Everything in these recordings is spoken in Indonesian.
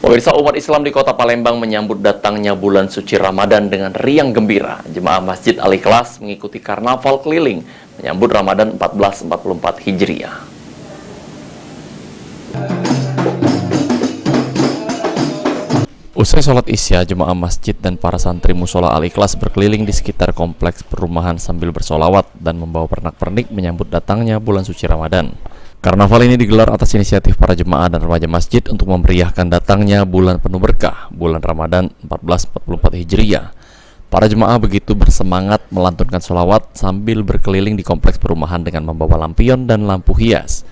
Pemirsa, umat Islam di Kota Palembang menyambut datangnya bulan suci Ramadan dengan riang gembira. Jemaah Masjid Al-Ikhlas mengikuti karnaval keliling menyambut Ramadan 1444 Hijriah. Usai sholat Isya, jemaah masjid dan para santri Musola Al-Ikhlas berkeliling di sekitar kompleks perumahan sambil bersolawat dan membawa pernak-pernik menyambut datangnya bulan suci Ramadan. Karnaval ini digelar atas inisiatif para jemaah dan remaja masjid untuk memeriahkan datangnya bulan penuh berkah, bulan Ramadan 1444 Hijriah. Para jemaah begitu bersemangat melantunkan sholawat sambil berkeliling di kompleks perumahan dengan membawa lampion dan lampu hias.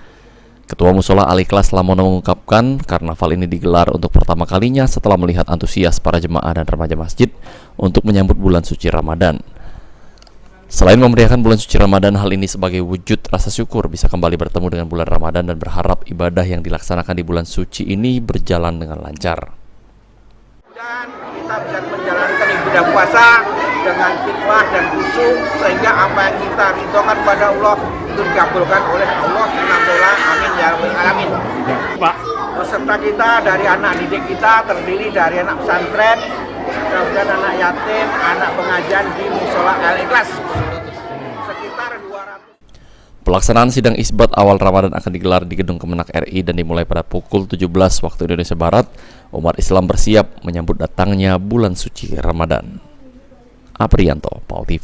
Ketua Musola Al-Ikhlas Lamono mengungkapkan, karnaval ini digelar untuk pertama kalinya setelah melihat antusias para jemaah dan remaja masjid untuk menyambut bulan suci Ramadan. Selain memeriahkan bulan suci Ramadan, hal ini sebagai wujud rasa syukur bisa kembali bertemu dengan bulan Ramadan dan berharap ibadah yang dilaksanakan di bulan suci ini berjalan dengan lancar. Dan kita bisa menjalankan ibadah puasa dengan hikmah dan khusyuk sehingga apa yang kita ridhokan kepada Allah itu dikabulkan oleh Allah SWT. Amin ya rabbal alamin. Pak, peserta kita dari anak didik kita terdiri dari anak pesantren, kemudian anak yatim, anak pengajian di Musola Al-Ikhlas. Sekitar 200. Pelaksanaan sidang isbat awal Ramadan akan digelar di Gedung Kemenak RI dan dimulai pada pukul 17 waktu Indonesia Barat. Umat Islam bersiap menyambut datangnya bulan suci Ramadan. Aprianto, PAL TV.